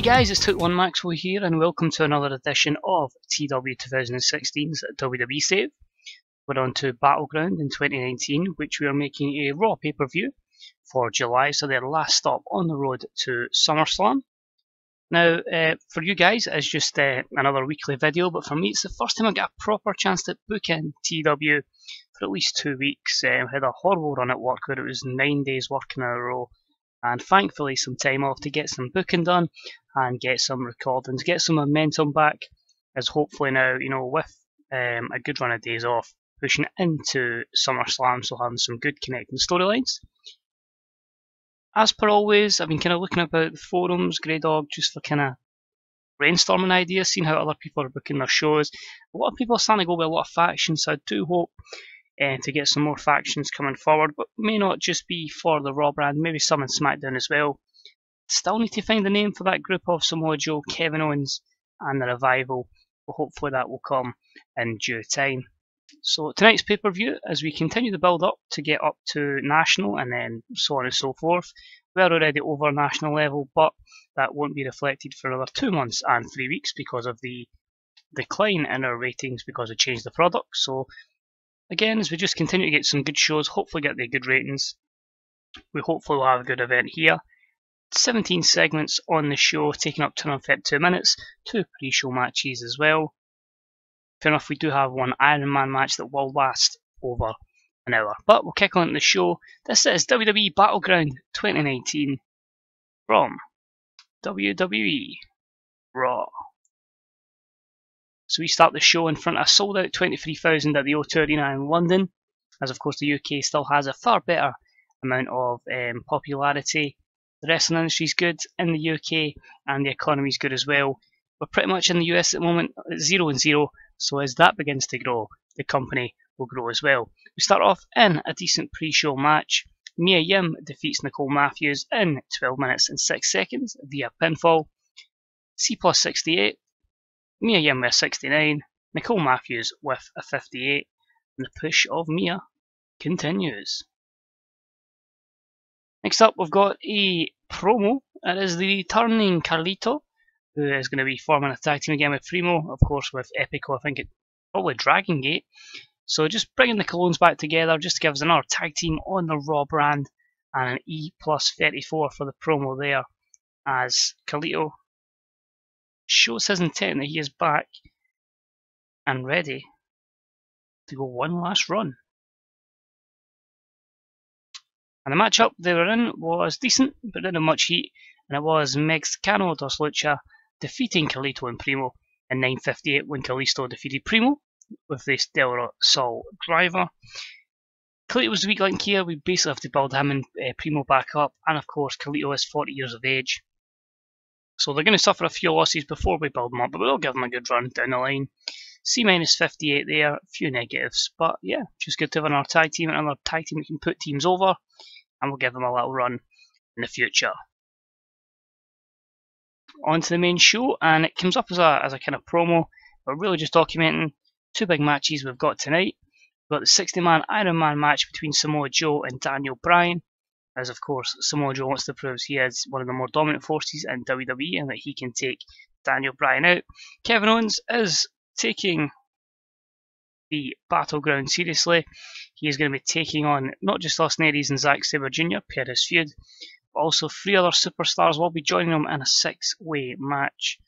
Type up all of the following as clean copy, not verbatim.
Hey guys, it's Took1 Maxwell here and welcome to another edition of TW 2016's WWE Save. We're on to Battleground in 2019, which we are making a Raw pay-per-view for July, so their last stop on the road to SummerSlam. Now, for you guys, it's just another weekly video, but for me it's the first time I get a proper chance to book in TW for at least 2 weeks. I had a horrible run at work where it was 9 days working in a row, and thankfully some time off to get some booking done and get some recordings, get some momentum back, as hopefully now, with a good run of days off, pushing into SummerSlam, so having some good connecting storylines. As per always, I've been kind of looking about the forums, Grey Dog, just for kind of brainstorming ideas, seeing how other people are booking their shows. A lot of people are starting to go with a lot of factions, so I do hope to get some more factions coming forward, but may not just be for the Raw brand, maybe some in SmackDown as well. Still need to find a name for that group of Samoa Joe, Kevin Owens and the Revival, but hopefully that will come in due time. So tonight's pay-per-view, as we continue the build-up to get up to national and then so on and so forth. We're already over national level, but that won't be reflected for another 2 months and 3 weeks because of the decline in our ratings because we changed the product. So again, as we just continue to get some good shows, hopefully get the good ratings, we hopefully will have a good event here. 17 segments on the show, taking up 2 minutes, 2 pre-show matches as well. Fair enough, we do have one Iron Man match that will last over an hour. But we'll kick on to the show. This is WWE Battleground 2019 from WWE Raw. So we start the show in front of a sold out 23,000 at the O2 Arena in London, as of course the UK still has a far better amount of popularity. The wrestling industry is good in the UK and the economy is good as well. We're pretty much in the US at the moment at 0-0, so as that begins to grow, the company will grow as well. We start off in a decent pre-show match. Mia Yim defeats Nicole Matthews in 12 minutes and 6 seconds via pinfall. C plus 68, Mia Yim with a 69, Nicole Matthews with a 58, and the push of Mia continues. Next up, we've got a promo. It is the returning Carlito, who is going to be forming a tag team again with Primo, of course with Epico, I think it probably Dragon Gate. So just bringing the Colognes back together just to give us another tag team on the Raw brand, and an E plus 34 for the promo there, as Carlito shows his intent that he is back and ready to go one last run. And the matchup they were in was decent, but didn't have much heat, and it was Mexicano Dos Lucha defeating Carlito and Primo in 9:58 when Kalisto defeated Primo with the Del Sol driver. Carlito was the weak link here. We basically have to build him and Primo back up, and of course Carlito is 40 years of age, so they're going to suffer a few losses before we build them up, but we'll give them a good run down the line. C minus 58 there, a few negatives, but yeah, just good to have another tag team, another tag team that can put teams over, and we'll give them a little run in the future. On to the main show, and it comes up as a kind of promo, but really just documenting 2 big matches we've got tonight. We've got the 60-man Iron Man match between Samoa Joe and Daniel Bryan, as of course Samoa Joe wants to prove he is one of the more dominant forces in WWE and that he can take Daniel Bryan out. Kevin Owens is taking the Battleground seriously. He is going to be taking on not just Austin Aries and Zack Sabre Jr. per his feud, but also 3 other superstars will be joining him in a 6-way match.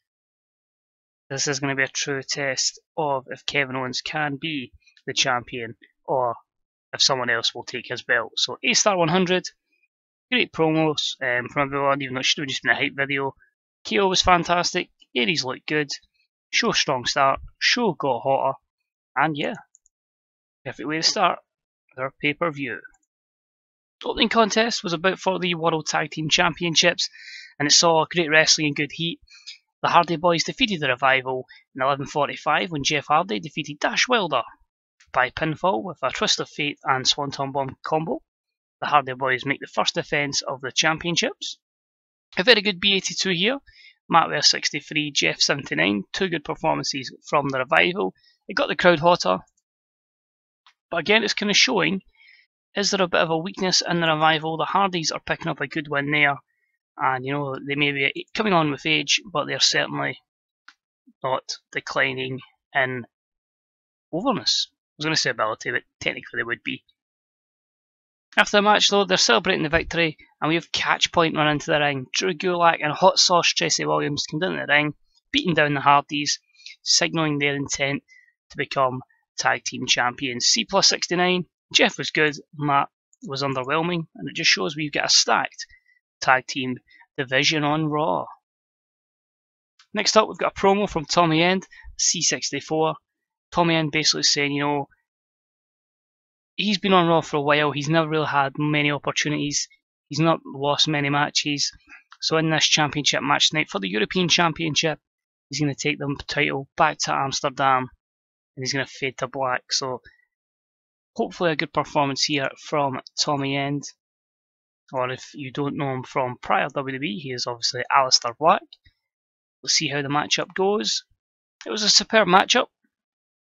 This is going to be a true test of if Kevin Owens can be the champion or if someone else will take his belt. So A-star 100, great promos from everyone, even though it should have just been a hype video. KO was fantastic, Aries looked good, show strong start, show got hotter, and yeah, perfect way to start their pay-per-view. The opening contest was about for the World Tag Team Championships, and it saw great wrestling and good heat. The Hardy Boys defeated the Revival in 11:45 when Jeff Hardy defeated Dash Wilder by pinfall with a Twist of Fate and Swanton Bomb combo. The Hardy Boys make the first defence of the championships. A very good B82 here. Matt Ware 63, Jeff 79, 2 good performances from the Revival. It got the crowd hotter, but again it's kind of showing, is there a bit of a weakness in the Revival? The Hardys are picking up a good win there, and you know they may be coming on with age, but they're certainly not declining in overness. I was going to say ability, but technically they would be. After the match though, they're celebrating the victory, and we have Catch Point run into the ring. Drew Gulak and Hot Sauce Tracy Williams come down the ring, beating down the Hardys, signalling their intent to become tag team champions. C plus 69, Jeff was good, Matt was underwhelming, and it just shows we've got a stacked tag team division on Raw. Next up, we've got a promo from Tommy End, C64. Tommy End basically saying, you know, he's been on Raw for a while, he's never really had many opportunities, he's not lost many matches, so in this championship match tonight for the European Championship, he's going to take the title back to Amsterdam, and he's going to fade to black, so hopefully a good performance here from Tommy End, or if you don't know him from prior WWE, he is obviously Aleister Black. Let's see how the matchup goes. It was a superb matchup,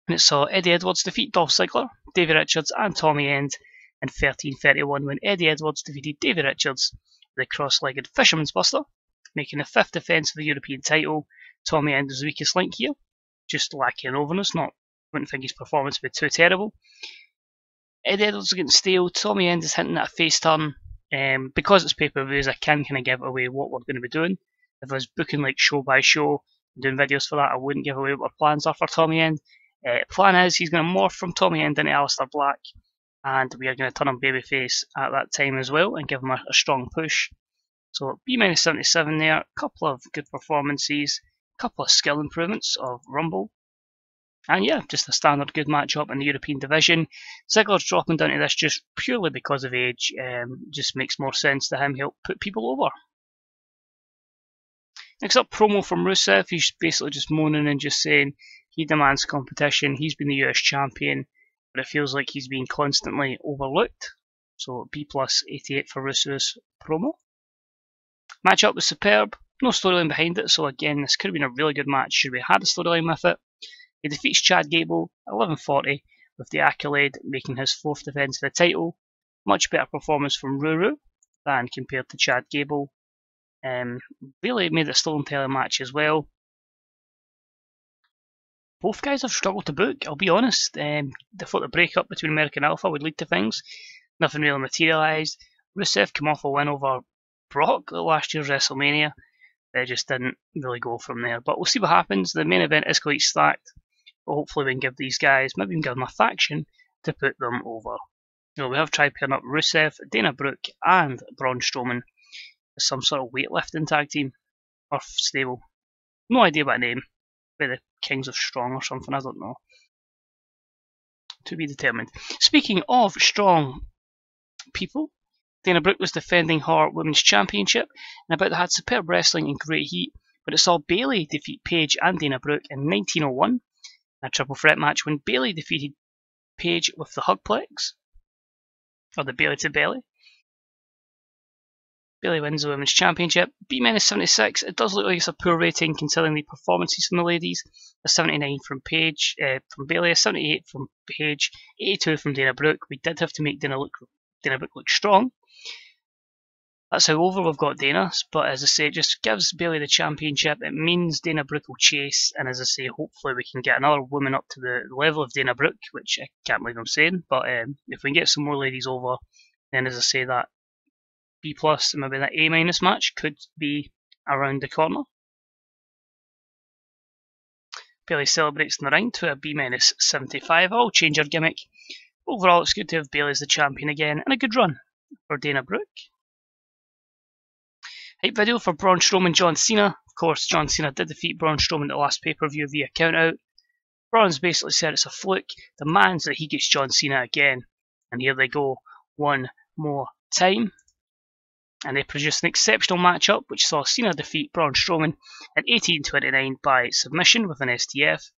and it saw Eddie Edwards defeat Dolph Ziggler, Davey Richards and Tommy End in 13:31 when Eddie Edwards defeated Davey Richards with a cross-legged Fisherman's Buster, making the 5th defence of the European title. Tommy End was the weakest link here, just lacking in overness, wouldn't think his performance would be too terrible. Eddie Edwards is getting stale, Tommy End is hinting at a face turn. Because it's pay-per-views, I can kind of give away what we're going to be doing. If I was booking like show by show, and doing videos for that, I wouldn't give away what our plans are for Tommy End. Plan is he's going to morph from Tommy End into Aleister Black, and we are going to turn him babyface at that time as well and give him a strong push. So B-77 there, a couple of good performances, a couple of skill improvements of Rumble, and yeah, just a standard good matchup in the European division. Ziggler's dropping down to this just purely because of age, just makes more sense to him, help put people over. Next up, promo from Rusev. He's basically just moaning and just saying he demands competition. He's been the US champion, but it feels like he's being constantly overlooked. So B plus 88 for Rusev's promo. Matchup was superb. No storyline behind it, so again, this could have been a really good match should we had a storyline with it. He defeats Chad Gable at 11:40 with the accolade making his 4th defence of the title. Much better performance from Ruru than compared to Chad Gable. Really made it still in telematch as well. Both guys have struggled to book, I'll be honest. They thought the breakup between American Alpha would lead to things. Nothing really materialised. Rusev came off a win over Brock at last year's WrestleMania. They just didn't really go from there. But we'll see what happens. The main event is quite stacked. But hopefully we can give these guys, maybe we can give them a faction to put them over. You know, we have tried pairing up Rusev, Dana Brooke and Braun Strowman as some sort of weightlifting tag team or stable. No idea what name. Maybe the Kings of Strong or something, I don't know. To be determined. Speaking of strong people, Dana Brooke was defending her Women's Championship and about to had superb wrestling and great heat, but it saw Bayley defeat Paige and Dana Brooke in 1901, a triple threat match when Bayley defeated Paige with the Hugplex, or the Bayley to Belly. Bayley wins the Women's Championship. B-76, it does look like it's a poor rating considering the performances from the ladies. A 79 from Paige, from Bayley, a 78 from Paige, 82 from Dana Brooke. We did have to make Dana Brooke look strong. That's how over we've got Dana, but as I say, it just gives Bayley the championship. It means Dana Brooke will chase, and as I say, hopefully we can get another woman up to the level of Dana Brooke, which I can't believe I'm saying, but if we can get some more ladies over, then as I say, that B plus and maybe that A minus match could be around the corner. Bayley celebrates in the ring to a B minus 75. I'll change her gimmick. Overall, it's good to have Bayley as the champion again, and a good run for Dana Brooke. Hype video for Braun Strowman John Cena. Of course, John Cena did defeat Braun Strowman at the last pay-per-view via countout. Braun's basically said it's a fluke, demands that he gets John Cena again. And here they go, one more time. And they produced an exceptional matchup, which saw Cena defeat Braun Strowman at 18:29 by submission with an STF.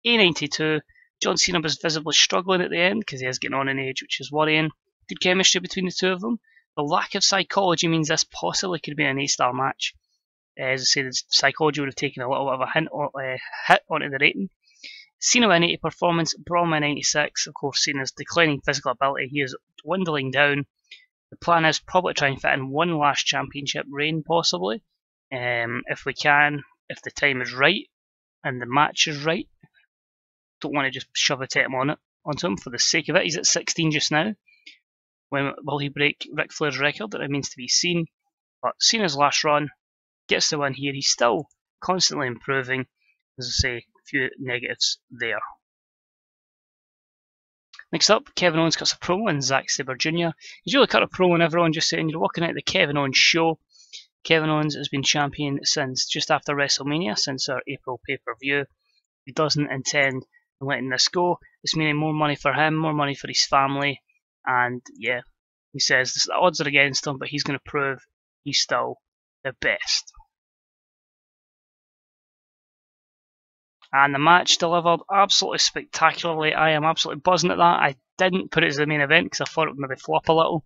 A92, John Cena was visibly struggling at the end because he is getting on in age, which is worrying. Good chemistry between the two of them. The lack of psychology means this possibly could be an A-star match. As I say, the psychology would have taken a little bit of a hit onto the rating. Cena with an 80 performance, Braun with a 96. Of course, Cena's declining physical ability. He is dwindling down. The plan is probably to try and fit in one last championship reign, possibly, if we can, if the time is right and the match is right. Don't want to just shove a title onto him for the sake of it. He's at 16 just now. When will he break Ric Flair's record? That remains to be seen. But seeing his last run, gets the win here. He's still constantly improving. As I say, a few negatives there. Next up, Kevin Owens cuts a promo on Zack Sabre Jr. He's really cut a promo on everyone, just saying you're walking out of the Kevin Owens show. Kevin Owens has been champion since just after WrestleMania, since our April pay-per-view. He doesn't intend on letting this go. It's meaning more money for him, more money for his family, and yeah, he says the odds are against him, but he's going to prove he's still the best. And the match delivered absolutely spectacularly. I am absolutely buzzing at that. I didn't put it as the main event because I thought it would maybe flop a little.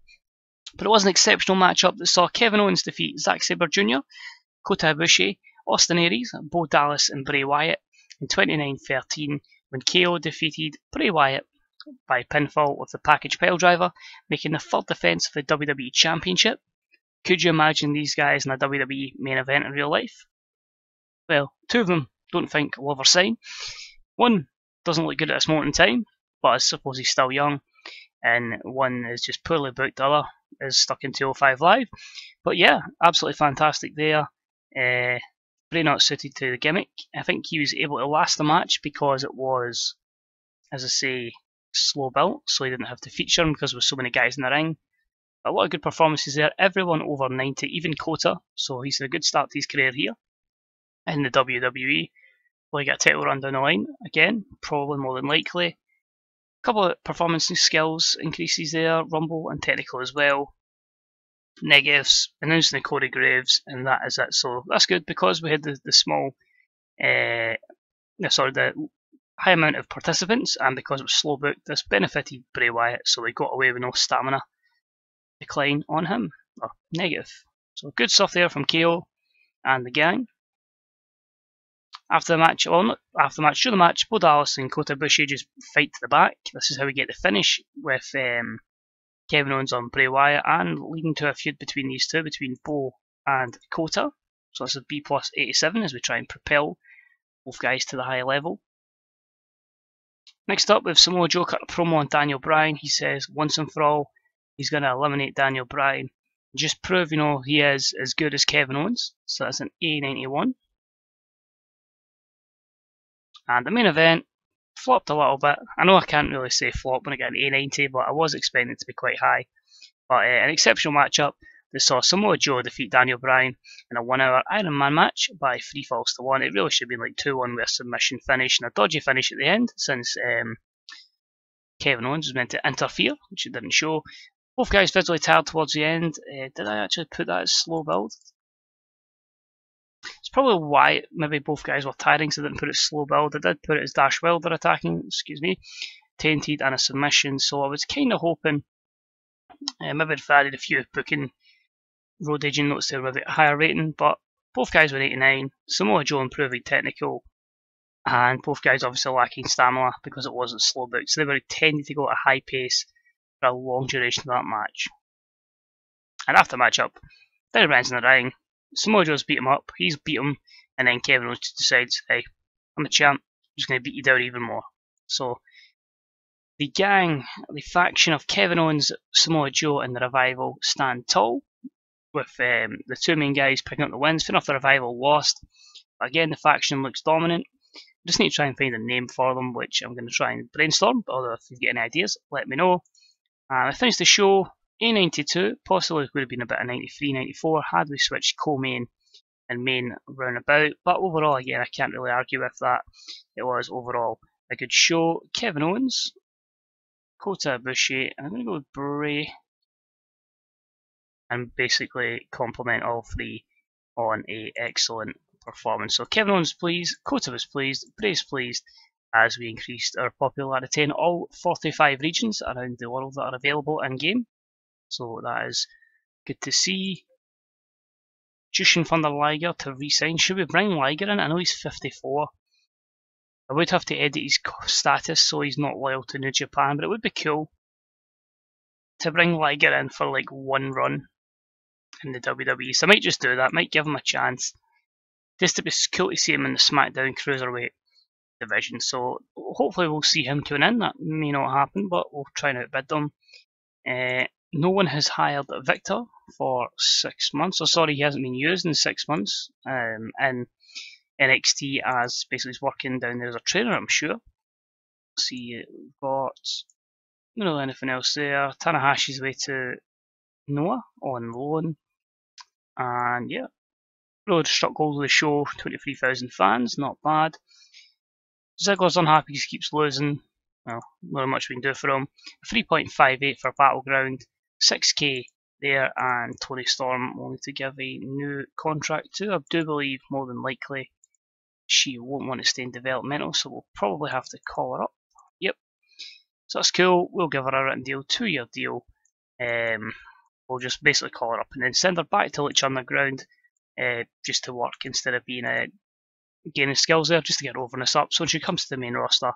But it was an exceptional matchup that saw Kevin Owens defeat Zack Sabre Jr., Kota Ibushi, Austin Aries, Bo Dallas and Bray Wyatt in 29-13 when KO defeated Bray Wyatt by pinfall with the package piledriver, making the third defence of the WWE Championship. Could you imagine these guys in a WWE main event in real life? Well, two of them don't think will ever sign. One doesn't look good at this moment in time, but I suppose he's still young, and one is just poorly booked, the other is stuck in 205 Live. But yeah, absolutely fantastic there. Bray not suited to the gimmick. I think he was able to last the match because it was, as I say, slow built, so he didn't have to feature him because there were so many guys in the ring. A lot of good performances there, everyone over 90, even Kota, so he's had a good start to his career here in the WWE. Will he get a title run down the line? Again, probably more than likely. A couple of performance skills increases there, Rumble and technical as well. Negatives, announcing the Corey Graves, and that is it. So that's good because we had the high amount of participants, and because it was slow booked, this benefited Bray Wyatt, so we got away with no stamina decline on him, or negative. So good stuff there from KO and the gang. After the match, during the match, Bo Dallas and Kota Ibushi just fight to the back. This is how we get the finish with Kevin Owens on Bray Wyatt, and leading to a feud between these two, between Bo and Kota. So this is B+87 as we try and propel both guys to the high level. Next up, we have Samoa Joe cut a promo on Daniel Bryan. He says once and for all, he's going to eliminate Daniel Bryan. Just prove, he is as good as Kevin Owens. So that's an A91. And the main event flopped a little bit. I know I can't really say flop when I get an A90, but I was expecting it to be quite high. But an exceptional matchup that saw Samoa Joe defeat Daniel Bryan in a 1 hour Iron Man match by 3 falls to 1. It really should have been like 2-1 with a submission finish and a dodgy finish at the end, since Kevin Owens was meant to interfere, which it didn't show. Both guys visually tired towards the end. Did I actually put that as slow build? It's probably why maybe both guys were tiring, so I didn't put it slow build. I did put it as Dash Wilder attacking, tainted and a submission, so I was kind of hoping maybe if I added a few booking road agent notes there with a higher rating, but both guys were 89. Samoa Joe improving technical, and both guys obviously lacking stamina because it wasn't slow booked, so they were tending to go at a high pace for a long duration of that match. And after the matchup, Daniel Bryan's in the ring. Samoa Joe's beat him up, he's beat him, and then Kevin Owens decides, hey, I'm the champ, I'm just going to beat you down even more. So the gang, the faction of Kevin Owens, Samoa Joe and the Revival stand tall, with the two main guys picking up the wins. Fair enough, the Revival lost, but again the faction looks dominant. I just need to try and find a name for them, which I'm going to try and brainstorm, although if you get any ideas, let me know. I finished the show A92, possibly would have been a bit of 93, 94 had we switched co-main and main roundabout, but overall, again, I can't really argue with that. It was overall a good show. Kevin Owens, Kota Ibushi, and I'm going to go with Bray, and basically compliment all three on a excellent performance. So Kevin Owens pleased, Kota was pleased, Bray's pleased, as we increased our popularity in all 45 regions around the world that are available in game. So that is good to see. Jushin Thunder Liger to resign. Should we bring Liger in? I know he's 54. I would have to edit his status so he's not loyal to New Japan, but it would be cool. to bring Liger in for like one run in the WWE. So I might just do that, might give him a chance. Just to be cool to see him in the SmackDown Cruiserweight division. So hopefully we'll see him coming in. That may not happen, but we'll try and outbid them. No one has hired Victor for 6 months. Oh, sorry, he hasn't been used in 6 months. In NXT as basically he's working down there as a trainer, I'm sure. See, we've got no anything else there. Tanahashi's away to Noah on loan. And yeah, Road struck gold of the show, 23,000 fans, not bad. Ziggler's unhappy, he keeps losing. Well, not much we can do for him. 3.58 for Battleground, 6k there, and Toni Storm only to give a new contract to. I do believe more than likely she won't want to stay in developmental, so we'll probably have to call her up. Yep. So that's cool. We'll give her a written deal, 2-year deal. We'll just basically call her up and then send her back to Lucha Underground just to work instead of being gaining skills there, just to get her overness up. So when she comes to the main roster,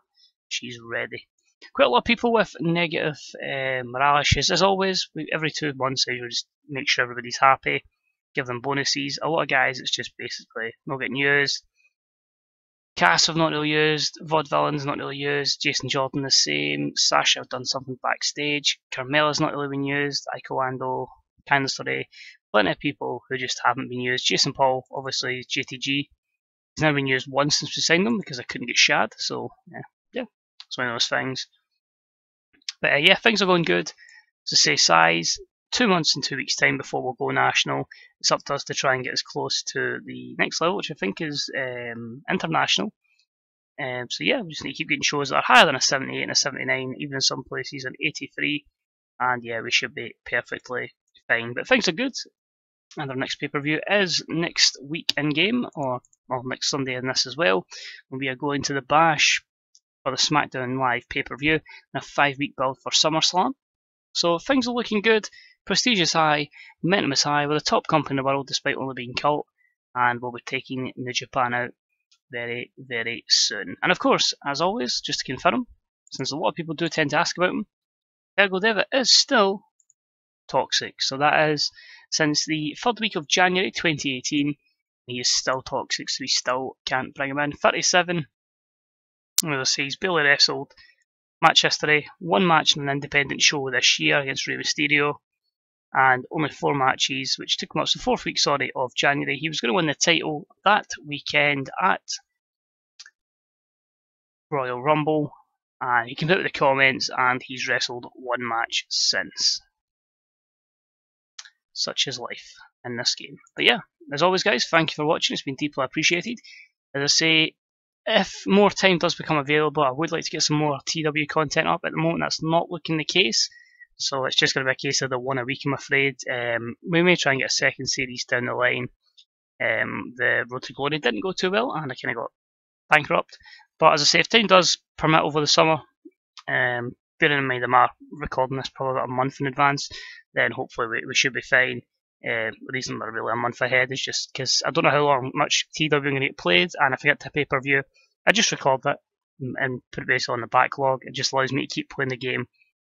she's ready. Quite a lot of people with negative morale issues. As always, every 2 months I just make sure everybody's happy, give them bonuses. A lot of guys, it's just basically not getting used. Cass have not really used, Vaudevillain's not really used, Jason Jordan the same, Sasha have done something backstage, Carmella's not really been used, Aiko Ando, Candice LeRae, plenty of people who just haven't been used. Jason Paul, obviously JTG, he's never been used once since we signed him because I couldn't get shad, so yeah, it's one of those things. But yeah, things are going good. As I say, size, 2 months and 2 weeks time before we'll go national. It's up to us to try and get as close to the next level, which I think is international. So yeah, we just need to keep getting shows that are higher than a 78 and a 79, even in some places an 83. And yeah, we should be perfectly fine. But things are good. And our next pay-per-view is next week in-game, or well, next Sunday in this as well. We are going to the Bash for the SmackDown Live pay-per-view and a 5-week build for SummerSlam. So things are looking good. Prestige is high, momentum is high. We're the top company in the world despite only being cult, and we'll be taking New Japan out very, very soon. And of course, as always, just to confirm, since a lot of people do tend to ask about him, Ergo Deva is still toxic. So that is since the 3rd week of January 2018, he is still toxic, so we still can't bring him in. 37, as I say, he's barely wrestled. Match history, 1 match in an independent show this year against Rey Mysterio, and only 4 matches, which took him up to the 4th week, of January. He was going to win the title that weekend at Royal Rumble, and he came out with the comments, and he's wrestled 1 match since. Such is life in this game. But yeah, as always guys, thank you for watching, it's been deeply appreciated. As I say, if more time does become available, I would like to get some more TW content up. At the moment that's not looking the case, so it's just going to be a case of the 1 a week, I'm afraid. We may try and get a second series down the line. The Road to Glory didn't go too well and I kind of got bankrupt, but as I say, if time does permit over the summer, bearing in mind I'm recording this probably about a month in advance, then hopefully we should be fine. The reason we're really a month ahead is just because I don't know much TW I'm going to get played, and if I get to pay-per-view, I just record it and put it basically on the backlog. It just allows me to keep playing the game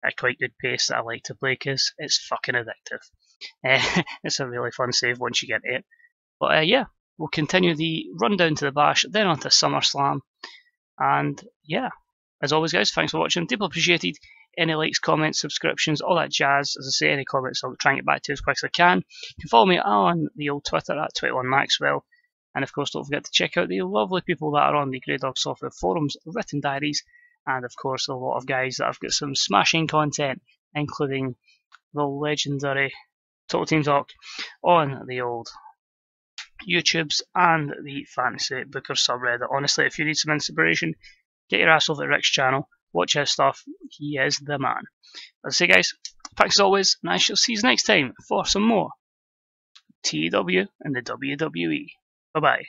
at a quite good pace that I like to play because it's fucking addictive. It's a really fun save once you get it. But yeah, we'll continue the rundown to the Bash, then on to SummerSlam. And yeah, as always guys, thanks for watching, deeply appreciated. Any likes, comments, subscriptions, all that jazz. As I say, any comments I'll try and get back to as quick as I can. You can follow me on the old Twitter at 21maxwell. And of course, don't forget to check out the lovely people that are on the Grey Dog Software forums, written diaries, and of course a lot of guys that have got some smashing content, including the legendary Total Team Talk on the old YouTubes and the Fantasy Booker subreddit. Honestly, if you need some inspiration, get your ass over to Rick's channel, watch his stuff, he is the man. As I say guys, thanks as always, and I shall see you next time for some more TW and the WWE. Bye bye.